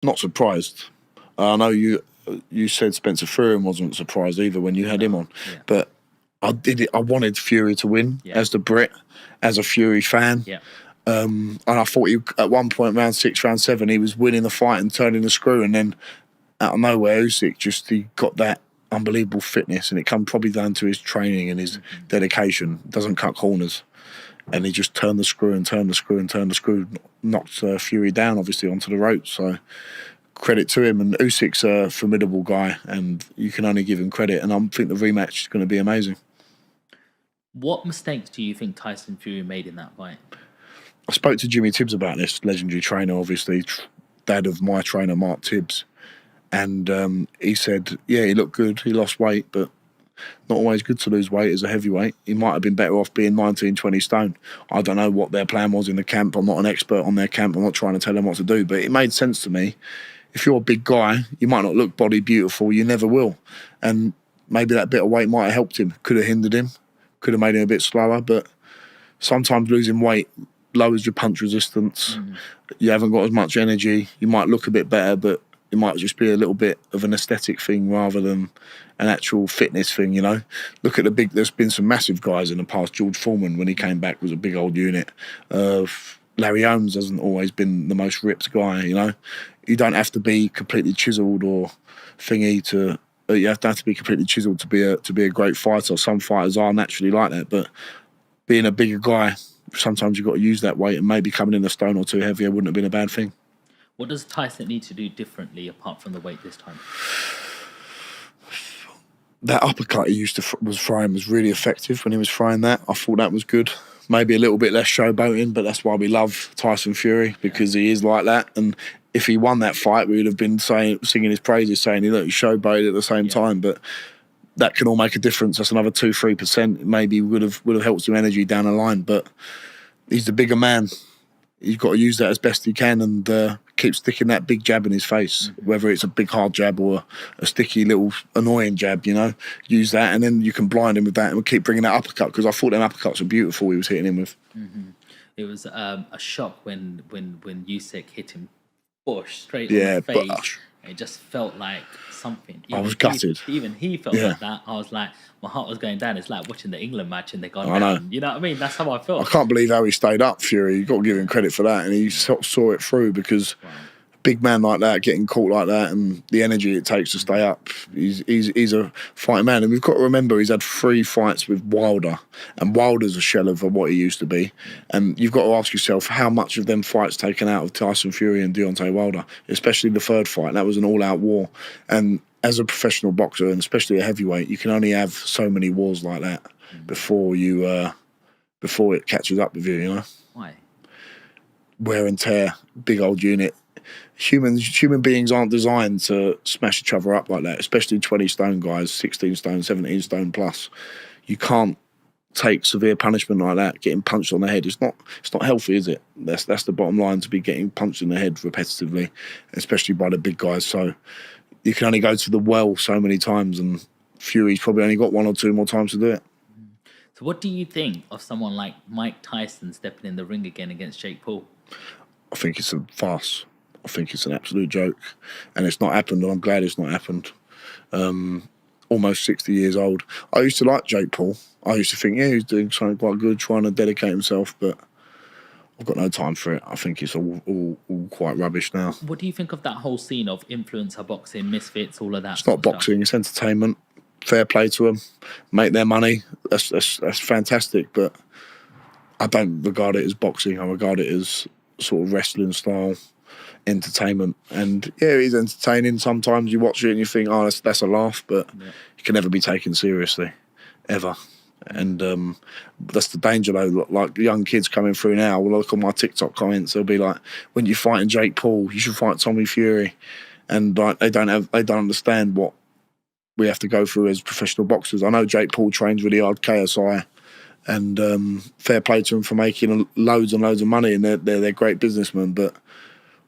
Not surprised. I know you said Spencer Fury wasn't surprised either when you had him on, but I did it. I wanted Fury to win as the Brit, as a Fury fan. Yeah. And I thought at one point, round 6, round 7, he was winning the fight and turning the screw, and then out of nowhere, Usyk he got that unbelievable fitness, and it come probably down to his training and his dedication. Doesn't cut corners, and he just turned the screw and turned the screw and turned the screw, knocked Fury down obviously onto the ropes. So credit to him, and Usyk's a formidable guy, and you can only give him credit. And I think the rematch is going to be amazing. What mistakes do you think Tyson Fury made in that fight? I spoke to Jimmy Tibbs about this, legendary trainer, obviously, dad of my trainer, Mark Tibbs. And he said, yeah, he looked good. He lost weight, but not always good to lose weight as a heavyweight. He might have been better off being 19, 20 stone. I don't know what their plan was in the camp. I'm not an expert on their camp. I'm not trying to tell them what to do, but it made sense to me. If you're a big guy, you might not look body beautiful. You never will. And maybe that bit of weight might have helped him. Could have hindered him. Could have made him a bit slower. But sometimes losing weight lowers your punch resistance. You haven't got as much energy. You might look a bit better, but it might just be a little bit of an aesthetic thing rather than an actual fitness thing, you know. Look at there's been some massive guys in the past. George Foreman, when he came back, was a big old unit. Larry Holmes hasn't always been the most ripped guy, you know. You don't have to be completely chiselled or thingy to... You have to be completely chiselled to be a great fighter. Some fighters are naturally like that, but being a bigger guy, sometimes you've got to use that weight, and maybe coming in a stone or two heavier wouldn't have been a bad thing. What does Tyson need to do differently apart from the weight this time? That uppercut he used to was throwing was really effective when he was throwing that. I thought that was good. Maybe a little bit less showboating, but that's why we love Tyson Fury, because he is like that. And if he won that fight, we would have been singing his praises, saying he showboated at the same time. But that can all make a difference. That's another 2-3%. Maybe would have helped some energy down the line. But he's the bigger man. You've got to use that as best you can and keep sticking that big jab in his face, whether it's a big hard jab or a sticky little annoying jab, you know. Use that, and then you can blind him with that, and we'll keep bringing that uppercut, because I thought them uppercuts were beautiful he was hitting him with. It was a shock when Usyk hit him straight on the face. But it just felt like something. I was gutted. Even he felt like that. I was like, my heart was going down. It's like watching the England match and they gone down. Know. You know what I mean? That's how I felt. I can't believe how he stayed up, Fury. You've got to give him credit for that. And he saw it through, because a big man like that, getting caught like that, and the energy it takes to stay up, he's a fighting man. And we've got to remember he's had 3 fights with Wilder, and Wilder's a shell of what he used to be. And you've got to ask yourself, how much of them fights taken out of Tyson Fury and Deontay Wilder, especially the 3rd fight. That was an all-out war. And as a professional boxer, and especially a heavyweight, you can only have so many wars like that before it catches up with you, you know? Why? Wear and tear, big old unit. Human beings aren't designed to smash each other up like that, especially 20 stone guys, 16 stone, 17 stone plus. You can't take severe punishment like that, getting punched on the head. It's not healthy, is it? That's the bottom line, to be getting punched in the head repetitively, especially by the big guys. So you can only go to the well so many times, and Fury's probably only got 1 or 2 more times to do it. So what do you think of someone like Mike Tyson stepping in the ring again against Jake Paul? I think it's a farce. I think it's an absolute joke. And it's not happened, and I'm glad it's not happened. Almost 60 years old. I used to like Jake Paul. I used to think, he's doing something quite good, trying to dedicate himself, but I've got no time for it. I think it's all quite rubbish now. What do you think of that whole scene of influencer boxing, misfits, all of that? It's not boxing, it's entertainment. Fair play to them. Make their money. That's fantastic, but I don't regard it as boxing. I regard it as sort of wrestling style entertainment. And it is entertaining. Sometimes you watch it and you think, that's a laugh, but you can never be taken seriously, ever. And that's the danger, though. Like young kids coming through now, will look on my TikTok comments, they'll be like, when you're fighting Jake Paul, you should fight Tommy Fury. And like they don't understand what we have to go through as professional boxers. I know Jake Paul trains really hard, KSI, and fair play to him for making loads and loads of money, and they're great businessmen. But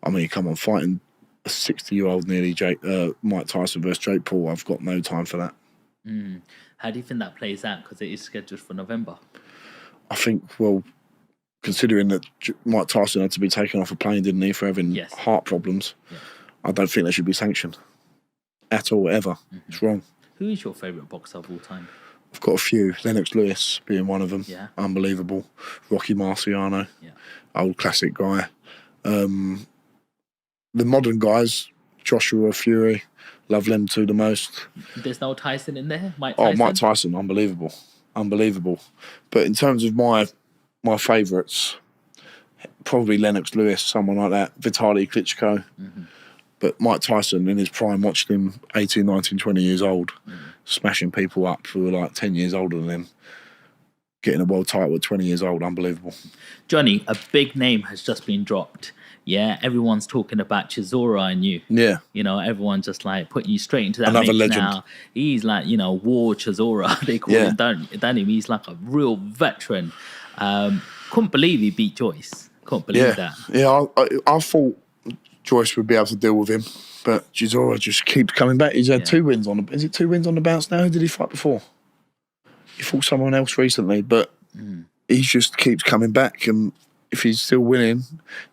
I mean, come on, fighting a 60-year-old nearly Mike Tyson versus Jake Paul, I've got no time for that. How do you think that plays out? Because it is scheduled for November. I think, well, considering that Mike Tyson had to be taken off a plane, didn't he, for having heart problems, I don't think they should be sanctioned at all, ever. It's wrong. Who is your favourite boxer of all time? I've got a few. Lennox Lewis being one of them. Yeah. Unbelievable. Rocky Marciano. Yeah. Old classic guy. The modern guys, Joshua, Fury, love them two the most. There's no Tyson in there? Mike Tyson? Oh, Mike Tyson, unbelievable. But in terms of my favourites, probably Lennox Lewis, someone like that. Vitaly Klitschko. But Mike Tyson, in his prime, watched him 18, 19, 20 years old, smashing people up who were like 10 years older than him, getting a world title at 20 years old. Unbelievable. Johnny, a big name has just been dropped. Yeah, everyone's talking about Chisora and you. Yeah. You know, everyone's just like putting you straight into that Another mix legend. now. He's like, War Chisora. They call him, don't him? He's like a real veteran. Couldn't believe he beat Joyce. Couldn't believe that. Yeah, I thought Joyce would be able to deal with him, but Chisora just keeps coming back. He's had 2 wins on the... Is it 2 wins on the bounce now? Who did he fight before? He fought someone else recently, but he just keeps coming back, and if he's still winning,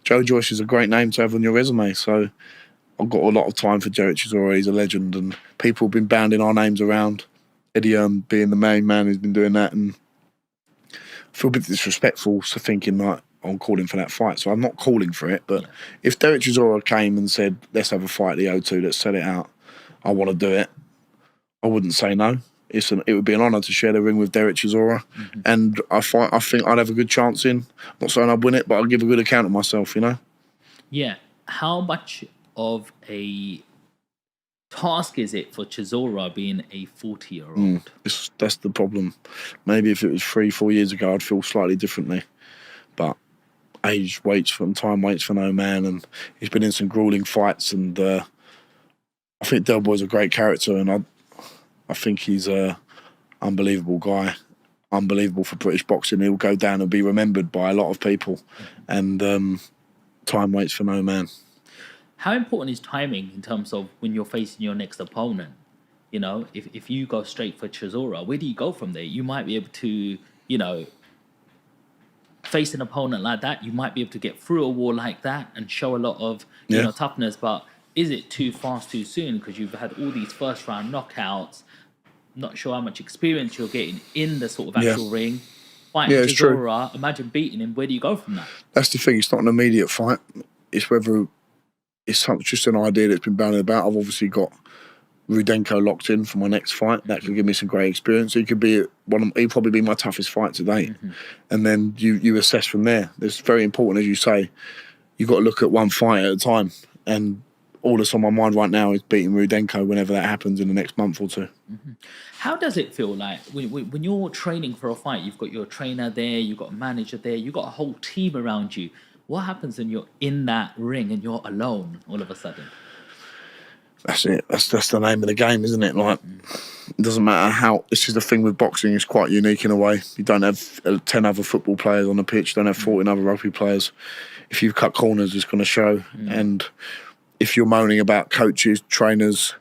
Joe Joyce is a great name to have on your resume. So I've got a lot of time for Joe Chisora. He's a legend, and people have been bounding our names around. Eddie being the main man who's been doing that, and I feel a bit disrespectful to thinking like I'm calling for that fight. So I'm not calling for it, but if Derek Chisora came and said, let's have a fight at the O2, let's set it out, I want to do it, I wouldn't say no. It would be an honour to share the ring with Derek Chisora, and I think I'd have a good chance in. I'm not saying I'd win it, but I'll give a good account of myself, Yeah. How much of a task is it for Chisora being a 40-year-old? That's the problem. Maybe if it was 3-4 years ago, I'd feel slightly differently. But age waits for time waits for no man, and he's been in some grueling fights, and I think Del Boy's a great character, and I think he's a unbelievable guy, unbelievable for British boxing. He'll go down and be remembered by a lot of people, and time waits for no man. How important is timing in terms of when you're facing your next opponent? If you go straight for Chisora, where do you go from there? You might be able to, face an opponent like that. You might be able to get through a wall like that and show a lot of toughness, but is it too fast too soon because you've had all these first round knockouts? Not sure how much experience you're getting in the sort of actual ring. Fighting Chisora, imagine beating him. Where do you go from that? That's the thing. It's not an immediate fight. It's whether it's just an idea that's been bandied about. I've obviously got Rudenko locked in for my next fight. That could give me some great experience. He could be he'd probably be my toughest fight to date. And then you assess from there. It's very important, as you say. You've got to look at one fight at a time. And all that's on my mind right now is beating Rudenko whenever that happens in the next month or two. How does it feel like when you're training for a fight? You've got your trainer there, you've got a manager there, you've got a whole team around you. What happens when you're in that ring and you're alone all of a sudden? That's it. That's the name of the game, isn't it? Like, it doesn't matter how... This is the thing with boxing. It's quite unique in a way. You don't have 10 other football players on the pitch. You don't have 14 other rugby players. If you cut corners, it's going to show. And if you're moaning about coaches, trainers,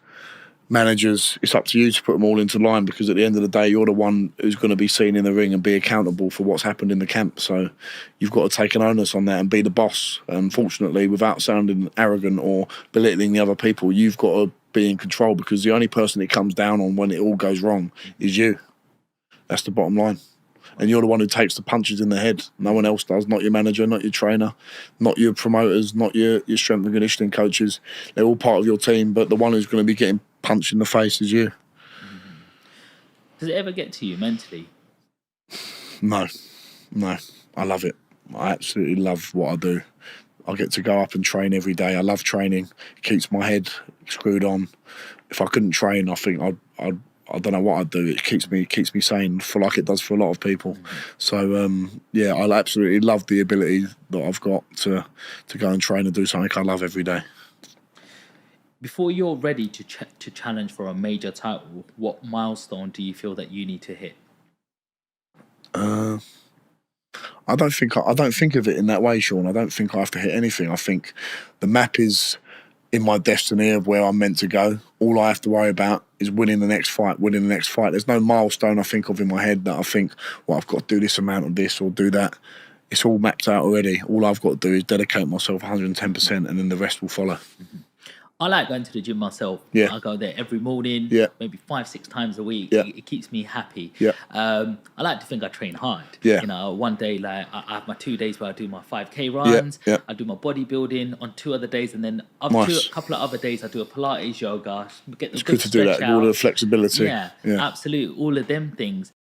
managers, it's up to you to put them all into line, because at the end of the day, you're the one who's going to be seen in the ring and be accountable for what's happened in the camp. So you've got to take an onus on that and be the boss. Unfortunately, without sounding arrogant or belittling the other people, you've got to be in control, because the only person it comes down on when it all goes wrong is you. That's the bottom line. And you're the one who takes the punches in the head. No one else does. Not your manager, not your trainer, not your promoters, not your strength and conditioning coaches. They're all part of your team, but the one who's going to be getting punched in the face is you. Does it ever get to you mentally? No. I love it. I absolutely love what I do. I get to go up and train every day. I love training. It keeps my head screwed on. If I couldn't train, I think I don't know what I'd do. It keeps me sane, for like it does for a lot of people. So I absolutely love the ability that I've got to go and train and do something I love every day. Before you're ready to challenge for a major title, what milestone do you feel that you need to hit? I don't think of it in that way, Sean. I don't think I have to hit anything. I think the map is in my destiny of where I'm meant to go. All I have to worry about is winning the next fight. There's no milestone I think of in my head that I think, well, I've got to do this amount of this or do that. It's all mapped out already. All I've got to do is dedicate myself 110%, and then the rest will follow. I like going to the gym myself. Yeah. I go there every morning, Yeah. maybe 5-6 times a week. Yeah. It keeps me happy. Yeah. I like to think I train hard. Yeah. You know, one day, like I have my 2 days where I do my 5K Yeah. runs. Yeah. I do my bodybuilding on 2 other days, and then Nice. a couple of other days I do a Pilates, yoga. Get the It's good good to do stretch that. All out. the flexibility. Yeah, absolutely. All of them things.